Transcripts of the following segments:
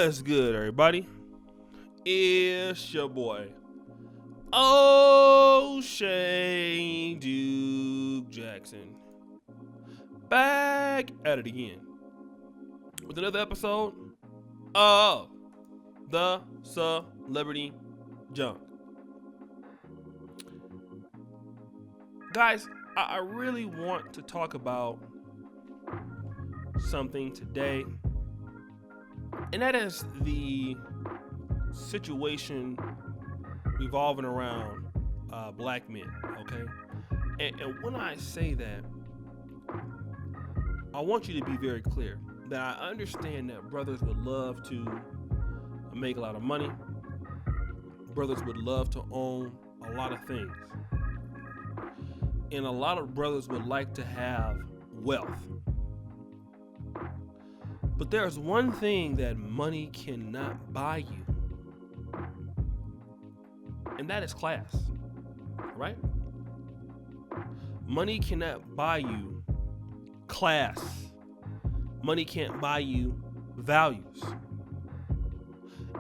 What's good, everybody? It's your boy, O'Shea Duke Jackson, back at it again with another episode of the Celebrity Junk. Guys, I really want to talk about something today, and that is the situation revolving around black men, okay? And when I say that, I want you to be very clear that I understand that brothers would love to make a lot of money. Brothers would love to own a lot of things. And a lot of brothers would like to have wealth. But there's one thing that money cannot buy you, and that is class, right? Money cannot buy you class. Money can't buy you values.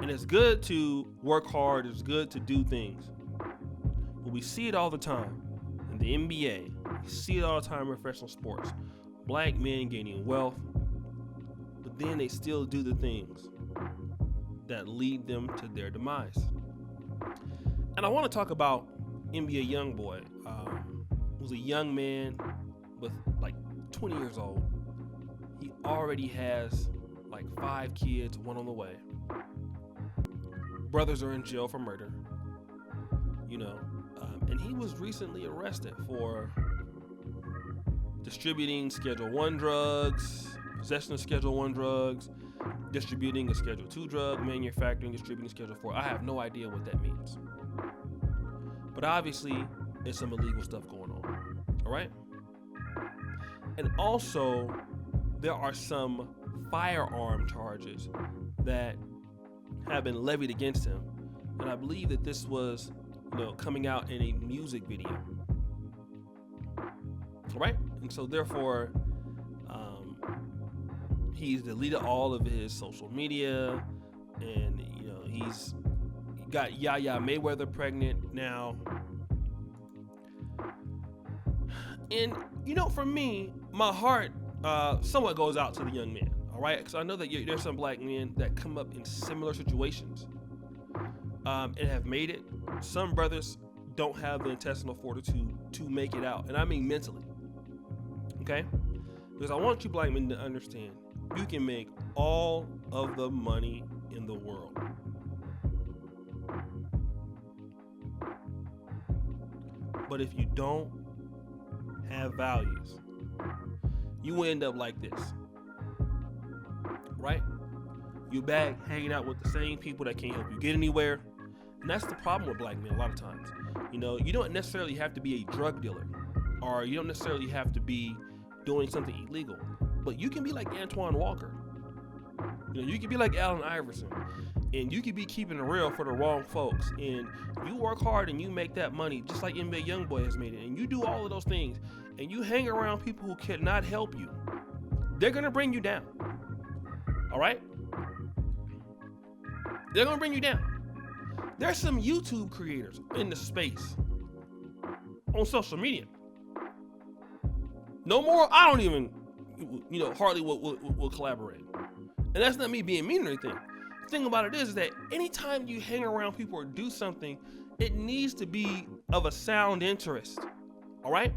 And it's good to work hard, it's good to do things, but we see it all the time in the NBA, we see it all the time in professional sports. Black men gaining wealth, but then they still do the things that lead them to their demise. And I want to talk about NBA YoungBoy, who's a young man with like 20 years old. He already has like 5 kids, 1 on the way. Brothers are in jail for murder, and he was recently arrested for distributing Schedule 1 drugs, possession of Schedule 1 drugs, distributing a Schedule 2 drug, manufacturing, distributing Schedule 4. I have no idea what that means. But obviously, there's some illegal stuff going on, all right? And also, there are some firearm charges that have been levied against him. And I believe that this was, coming out in a music video. All right? And so therefore, he's deleted all of his social media, and he's got Yaya Mayweather pregnant now. And for me, my heart somewhat goes out to the young man, all right? Because I know that there's some black men that come up in similar situations and have made it. Some brothers don't have the intestinal fortitude to make it out, and I mean mentally, okay? Because I want you black men to understand, you can make all of the money in the world, but if you don't have values, you end up like this, right? You back hanging out with the same people that can't help you get anywhere. And that's the problem with black men a lot of times. You don't necessarily have to be a drug dealer, or you don't necessarily have to be doing something illegal, but you can be like Antoine Walker. You can be like Allen Iverson, and you can be keeping it real for the wrong folks, and you work hard and you make that money just like NBA YoungBoy has made it, and you do all of those things, and you hang around people who cannot help you. They're gonna bring you down. All right? They're gonna bring you down. There's some YouTube creators in the space on social media. No more, I don't even, hardly will collaborate. And that's not me being mean or anything. The thing about it is that anytime you hang around people or do something, it needs to be of a sound interest. All right?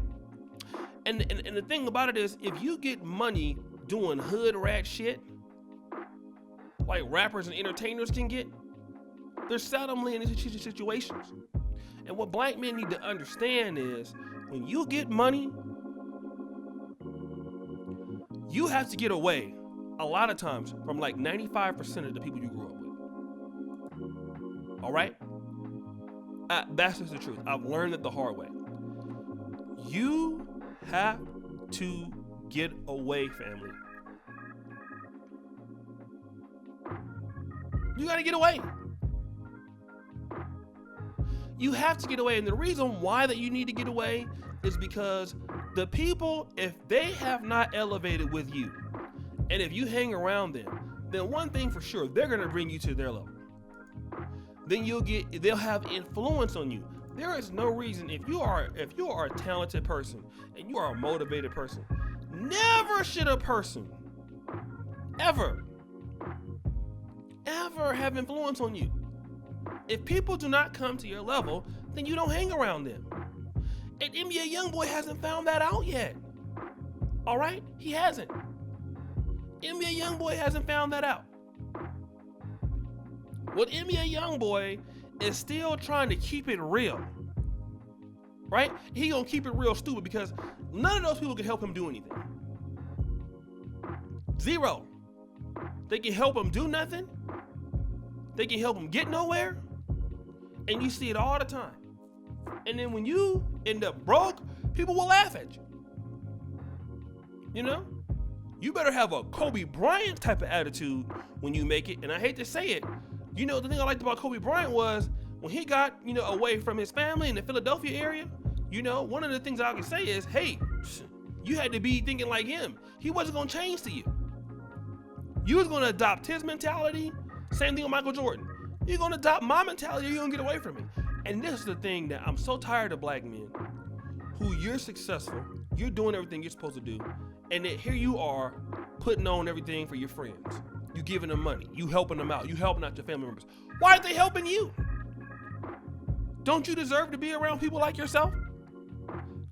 And the thing about it is, if you get money doing hood rat shit, like rappers and entertainers can get, they're seldomly in these situations. And what black men need to understand is, when you get money, you have to get away a lot of times from like 95% of the people you grew up with. All right? That's just the truth. I've learned it the hard way. You have to get away, family. You gotta get away. You have to get away. And the reason why that you need to get away is because the people, if they have not elevated with you, and if you hang around them, then one thing for sure, they're gonna bring you to their level. Then they'll have influence on you. There is no reason, if you are a talented person and you are a motivated person, never should a person ever have influence on you. If people do not come to your level, then you don't hang around them. And NBA YoungBoy hasn't found that out yet. All right? He hasn't. NBA YoungBoy hasn't found that out. What NBA YoungBoy is still trying to keep it real. Right? He gonna keep it real stupid because none of those people can help him do anything. Zero. They can help him do nothing. They can help him get nowhere. And you see it all the time. And then when you end up broke, people will laugh at you. You know? You better have a Kobe Bryant type of attitude when you make it. And I hate to say it. You know, the thing I liked about Kobe Bryant was when he got, away from his family in the Philadelphia area, one of the things I can say is, hey, you had to be thinking like him. He wasn't going to change to you. You was going to adopt his mentality. Same thing with Michael Jordan. You're going to adopt my mentality or you're going to get away from me. And this is the thing that I'm so tired of black men who you're successful, you're doing everything you're supposed to do, and then here you are putting on everything for your friends. You giving them money. You helping them out. You helping out your family members. Why aren't they helping you? Don't you deserve to be around people like yourself?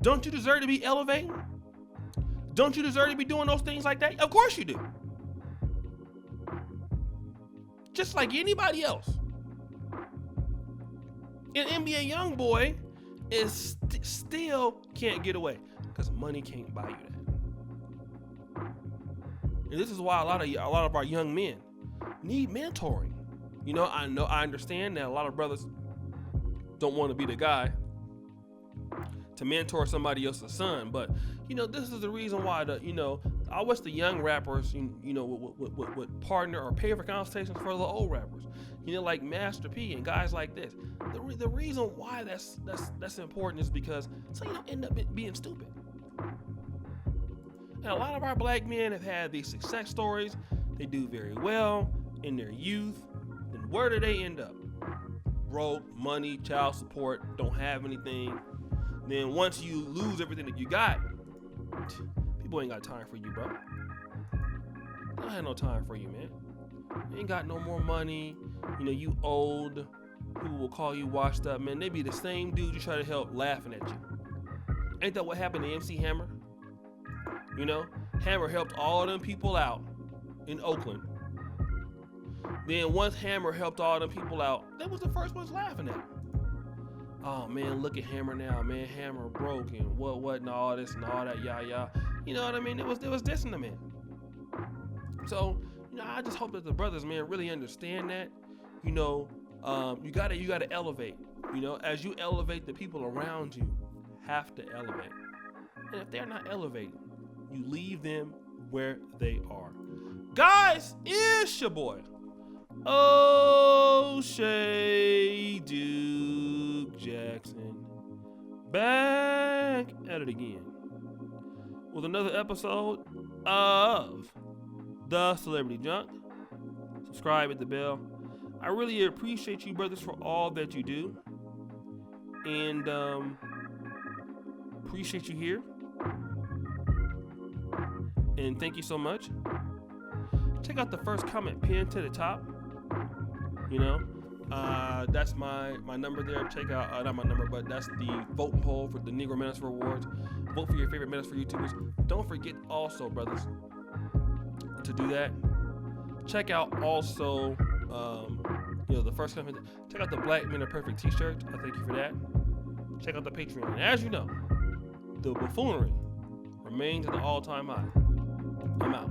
Don't you deserve to be elevating? Don't you deserve to be doing those things like that? Of course you do. Just like anybody else. And NBA YoungBoy is still can't get away because money can't buy you that. And this is why a lot of our young men need mentoring. I understand that a lot of brothers don't want to be the guy to mentor somebody else's son, but this is the reason why I wish the young rappers would partner or pay for consultations for the old rappers, like Master P and guys like this. The reason why that's important is because so you don't end up being stupid. And a lot of our black men have had these success stories. They do very well in their youth. Then where do they end up? Broke, money, child support, don't have anything. Then once you lose everything that you got, people ain't got time for you, bro. They don't have no time for you, man. You ain't got no more money. You old. People will call you washed up, man. They be the same dude you try to help laughing at you. Ain't that what happened to MC Hammer? Hammer helped all them people out in Oakland. Then once Hammer helped all them people out, they was the first ones laughing at him. Oh man, look at Hammer now, man. Hammer broke and what and all this and all that, yah. You know what I mean? It was dissing the man. So, I just hope that the brothers, man, really understand that. You gotta elevate. As you elevate, the people around you have to elevate. And if they're not elevating, you leave them where they are. Guys, it's your boy, O'Shea Duke Jackson, back at it again with another episode of The Celebrity Junk. Subscribe, hit the bell. I really appreciate you brothers for all that you do, and appreciate you here, and thank you so much. Check out the first comment pinned to the top. That's my number there. Check out, not my number, but that's the voting poll for the Negro Manasseh Awards. Vote for your favorite Manasseh YouTubers. Don't forget also, brothers, to do that. Check out also, the first comment. Check out the Black Men Are Perfect t-shirt. I thank you for that. Check out the Patreon. And as you know, the buffoonery remains at an all-time high. I'm out.